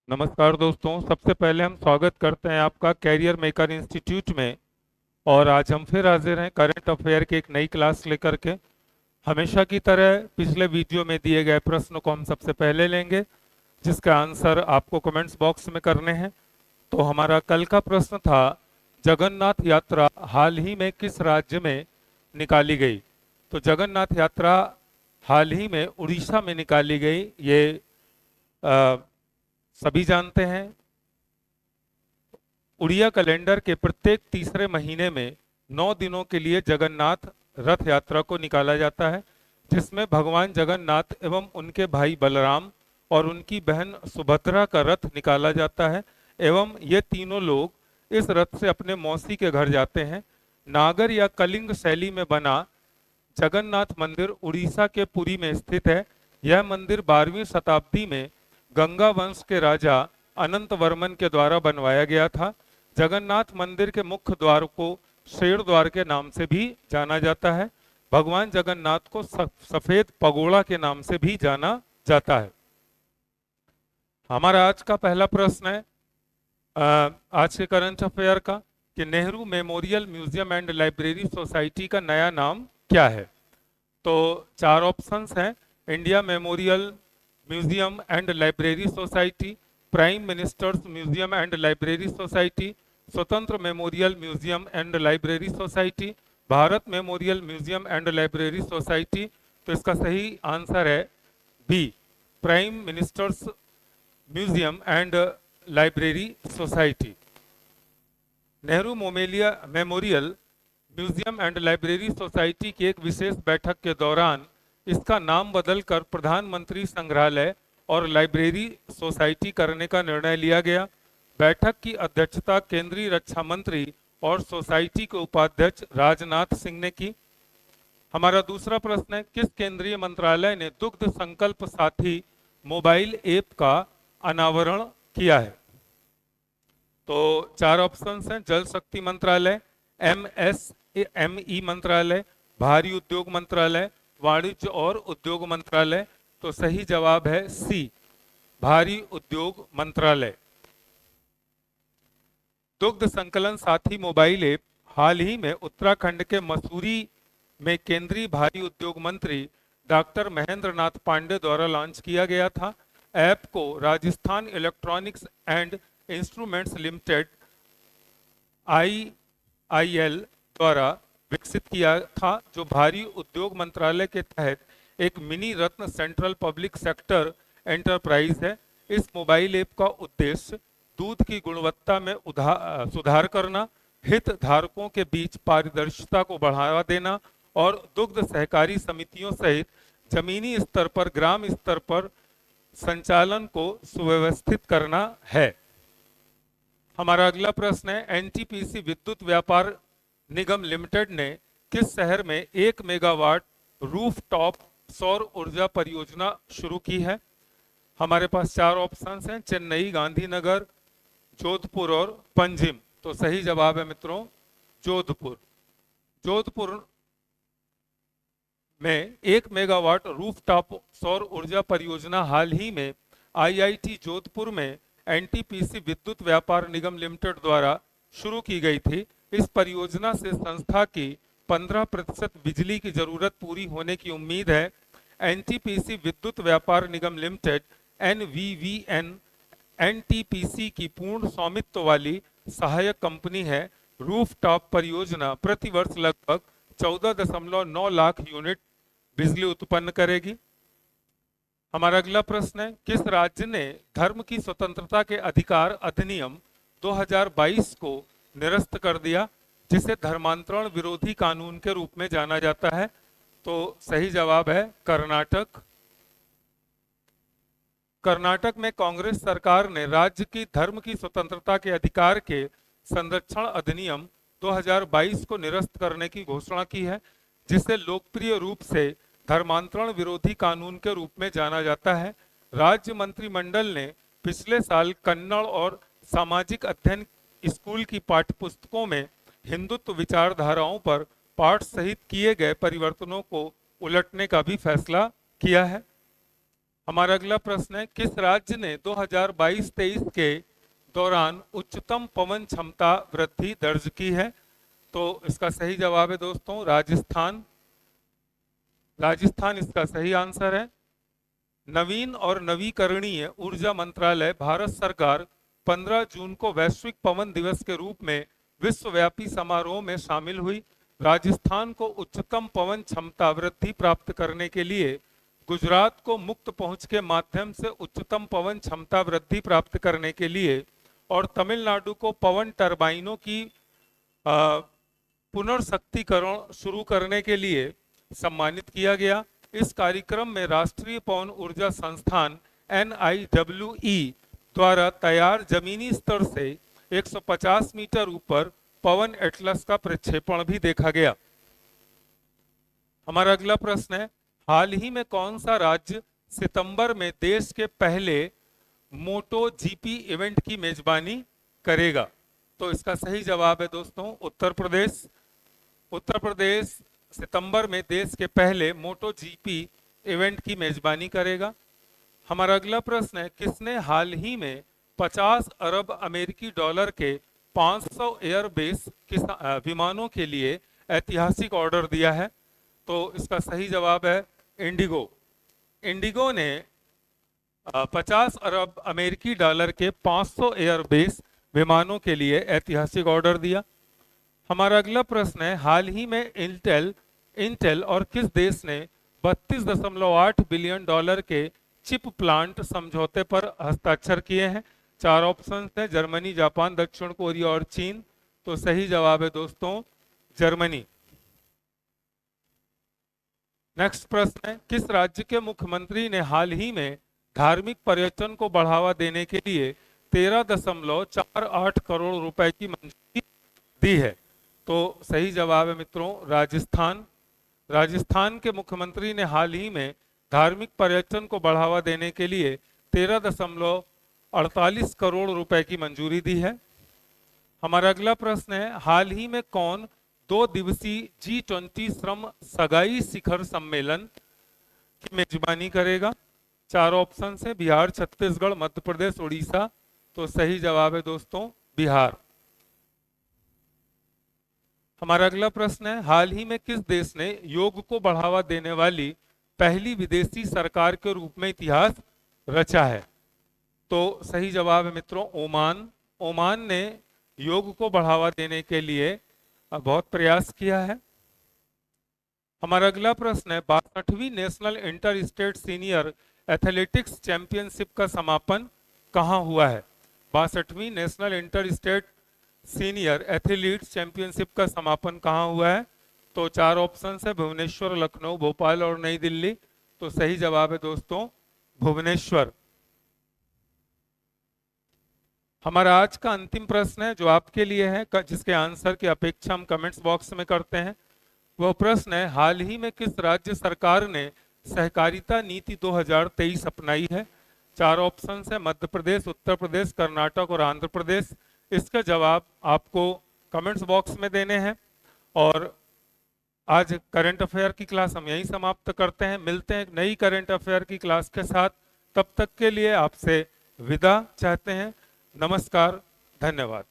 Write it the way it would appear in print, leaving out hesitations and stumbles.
नमस्कार दोस्तों। सबसे पहले हम स्वागत करते हैं आपका कैरियर मेकर इंस्टीट्यूट में। और आज हम फिर हाजिर हैं करंट अफेयर की एक नई क्लास लेकर के। हमेशा की तरह पिछले वीडियो में दिए गए प्रश्न को हम सबसे पहले लेंगे, जिसका आंसर आपको कमेंट्स बॉक्स में करने हैं। तो हमारा कल का प्रश्न था, जगन्नाथ यात्रा हाल ही में किस राज्य में निकाली गई। तो जगन्नाथ यात्रा हाल ही में उड़ीसा में निकाली गई, ये अ, सभी जानते हैं। उड़िया कैलेंडर के प्रत्येक तीसरे महीने में 9 दिनों के लिए जगन्नाथ रथ यात्रा को निकाला जाता है, जिसमें भगवान जगन्नाथ एवं उनके भाई बलराम और उनकी बहन सुभद्रा का रथ निकाला जाता है। एवं ये तीनों लोग इस रथ से अपने मौसी के घर जाते हैं। नागर या कलिंग शैली में बना जगन्नाथ मंदिर उड़ीसा के पुरी में स्थित है। यह मंदिर 12वीं शताब्दी में गंगा वंश के राजा अनंत वर्मन के द्वारा बनवाया गया था। जगन्नाथ मंदिर के मुख्य द्वार को शेर द्वार के नाम से भी जाना जाता है। भगवान जगन्नाथ को सफेद पगोड़ा के नाम से भी जाना जाता है। हमारा आज का पहला प्रश्न है आज के करंट अफेयर का, कि Nehru memorial museum and library society का नया नाम क्या है। तो चार ऑप्शंस हैं: India memorial museum and library society, prime ministers museum and library society, स्वतंत्र memorial museum and library society, Bharat memorial museum and library society. तो इसका सही आंसर है B, prime ministers museum and library society. Nehru memorial museum and library society की एक विशेष बैठक के दौरान इसका नाम बदलकर प्रधानमंत्री संग्रहालय और लाइब्रेरी सोसाइटी करने का निर्णय लिया गया। बैठक की अध्यक्षता केंद्रीय रक्षा मंत्री और सोसाइटी के उपाध्यक्ष राजनाथ सिंह ने की। हमारा दूसरा प्रश्न है, किस केंद्रीय मंत्रालय ने दुग्ध संकल्प साथी मोबाइल ऐप का अनावरण किया है। तो चार ऑप्शंस हैं: जल शक्ति मंत्रालय, एमएसएमई मंत्रालय, भारी उद्योग मंत्रालय, वाणिज्य और उद्योग मंत्रालय। तो सही जवाब है सी, भारी उद्योग मंत्रालय। दुग्ध संकलन साथी मोबाइल ऐप हाल ही में उत्तराखंड के मसूरी में केंद्रीय भारी उद्योग मंत्री डॉक्टर महेंद्र नाथ पांडे द्वारा लॉन्च किया गया था। ऐप को Rajasthan electronics and instruments limited IIL द्वारा विकसित किया था, जो भारी उद्योग मंत्रालय के तहत एक मिनी रत्न सेंट्रल पब्लिक सेक्टर एंटरप्राइज है। इस मोबाइल ऐप का उद्देश्य दूध की गुणवत्ता में सुधार करना, हितधारकों के बीच पारदर्शिता को बढ़ावा देना और दुग्ध सहकारी समितियों सहित जमीनी स्तर पर ग्राम स्तर पर संचालन को सुव्यवस्थित करना है। हमारा अगला प्रश्न है, एनटीपीसी विद्युत व्यापार निगम लिमिटेड ने किस शहर में 1 मेगावाट रूफटॉप सौर ऊर्जा परियोजना शुरू की है। हमारे पास चार ऑप्शंस हैं: चेन्नई, गांधीनगर, जोधपुर और पंजिम। तो सही जवाब है मित्रों जोधपुर। जोधपुर में 1 मेगावाट रूफटॉप सौर ऊर्जा परियोजना हाल ही में आईआईटी जोधपुर में एनटीपीसी विद्युत व्यापार निगम लिमिटेड द्वारा शुरू की गई थी। इस परियोजना से संस्था की 15% बिजली की जरूरत पूरी होने की उम्मीद है। एनटीपीसी विद्युत व्यापार निगम लिमिटेड एनवीवीएन एनटीपीसी की पूर्ण स्वामित्व वाली सहायक कंपनी है। रूफटॉप परियोजना प्रतिवर्ष लगभग 14.9 लाख यूनिट बिजली उत्पन्न करेगी। हमारा अगला प्रश्न है, किस राज्य ने धर्म की स्वतंत्रता के अधिकार अधिनियम 2022 को निरस्त कर दिया, जिसे धर्मांतरण विरोधी कानून के रूप में जाना जाता है। तो सही जवाब है कर्नाटक। कर्नाटक में कांग्रेस सरकार ने राज्य की धर्म की स्वतंत्रता के अधिकार के संरक्षण अधिनियम 2022 को निरस्त करने की घोषणा की है, जिसे लोकप्रिय रूप से धर्मांतरण विरोधी कानून के रूप में जाना जाता है। राज्य मंत्रिमंडल ने पिछले साल कन्नड़ और सामाजिक अध्ययन स्कूल की पाठ्यपुस्तकों में हिंदुत्व विचारधाराओं पर पाठ सहित किए गए परिवर्तनों को उलटने का भी फैसला किया है। हमारा अगला प्रश्न है, किस राज्य ने 2022-23 के दौरान उच्चतम पवन क्षमता वृद्धि दर्ज की है? तो इसका सही जवाब है दोस्तों राजस्थान। राजस्थान इसका सही आंसर है। नवीन और नवीकरणीय ऊर्जा मंत्रालय भारत सरकार 15 जून को वैश्विक पवन दिवस के रूप में विश्वव्यापी समारोह में शामिल हुई। राजस्थान को उच्चतम पवन क्षमता वृद्धि प्राप्त करने के लिए गुजरात को मुक्त पहुंच के माध्यम से उच्चतम पवन क्षमता वृद्धि प्राप्त करने के लिए और तमिलनाडु को पवन टरबाइनों की पुनर्शक्तिकरण शुरू करने के लिए सम्मानित किया गया। इस कार्यक्रम में राष्ट्रीय पवन ऊर्जा संस्थान NIWE द्वारा तैयार जमीनी स्तर से 150 मीटर ऊपर पवन एटलस का प्रक्षेपण भी देखा गया। हमारा अगला प्रश्न है, हाल ही में कौन सा राज्य सितंबर में देश के पहले मोटो जीपी इवेंट की मेजबानी करेगा? तो इसका सही जवाब है दोस्तों उत्तर प्रदेश। उत्तर प्रदेश सितंबर में देश के पहले मोटो जीपी इवेंट की मेजबानी करेगा। हमारा अगला प्रश्न है, किसने हाल ही में 50 अरब अमेरिकी डॉलर के 500 एयरबेस विमानों के लिए ऐतिहासिक ऑर्डर दिया है? तो इसका सही जवाब है इंडिगो। इंडिगो ने 50 अरब अमेरिकी डॉलर के 500 एयरबेस विमानों के लिए ऐतिहासिक ऑर्डर दिया। हमारा अगला प्रश्न है, हाल ही में इंटेल और किस देश ने 32.8 बिलियन डॉलर के चिप प्लांट समझौते पर हस्ताक्षर किए हैं? 4 ऑप्शन है, जर्मनी, जापान, दक्षिण कोरिया और चीन। तो सही जवाब है दोस्तों जर्मनी। नेक्स्ट प्रश्न है, किस राज्य के मुख्यमंत्री ने हाल ही में धार्मिक पर्यटन को बढ़ावा देने के लिए 13.48 करोड़ रुपए की मंजूरी दी है? तो सही जवाब है मित्रों राजस्थान। राजस्थान के मुख्यमंत्री ने हाल ही में धार्मिक पर्यटन को बढ़ावा देने के लिए 13.48 करोड़ रुपए की मंजूरी दी है। हमारा अगला प्रश्न है, हाल ही में कौन 2 दिवसीय G20 श्रम सगाई शिखर सम्मेलन की मेजबानी करेगा? 4 ऑप्शन से, बिहार, छत्तीसगढ़, मध्य प्रदेश, उड़ीसा। तो सही जवाब है दोस्तों बिहार। हमारा अगला प्रश्न है, हाल ही में किस देश ने योग को बढ़ावा देने वाली पहली विदेशी सरकार के रूप में इतिहास रचा है? तो सही जवाब है मित्रों ओमान। ओमान ने योग को बढ़ावा देने के लिए बहुत प्रयास किया है। हमारा अगला प्रश्न है, 62वीं national inter state senior athletics championship का समापन कहाँ हुआ है? 62वीं national inter state senior athletes championship का समापन कहाँ हुआ है? तो 4 ऑप्शन है, भुवनेश्वर, लखनऊ, भोपाल और नई दिल्ली। तो सही जवाब है दोस्तों भुवनेश्वर। हमारा आज का अंतिम प्रश्न है जो आपके लिए है, जिसके आंसर की अपेक्षा हम कमेंट्स बॉक्स में करते हैं। वह प्रश्न है, हाल ही में किस राज्य सरकार ने सहकारिता नीति 2023 अपनाई है? 4 ऑप्शन है, मध्य प्रदेश, उत्तर प्रदेश, कर्नाटक और आंध्र प्रदेश। इसका जवाब आपको कमेंट्स बॉक्स में देने हैं। और आज करंट अफेयर की क्लास हम यहीं समाप्त करते हैं। मिलते हैं एक नई करंट अफेयर की क्लास के साथ। तब तक के लिए आपसे विदा चाहते हैं। नमस्कार, धन्यवाद।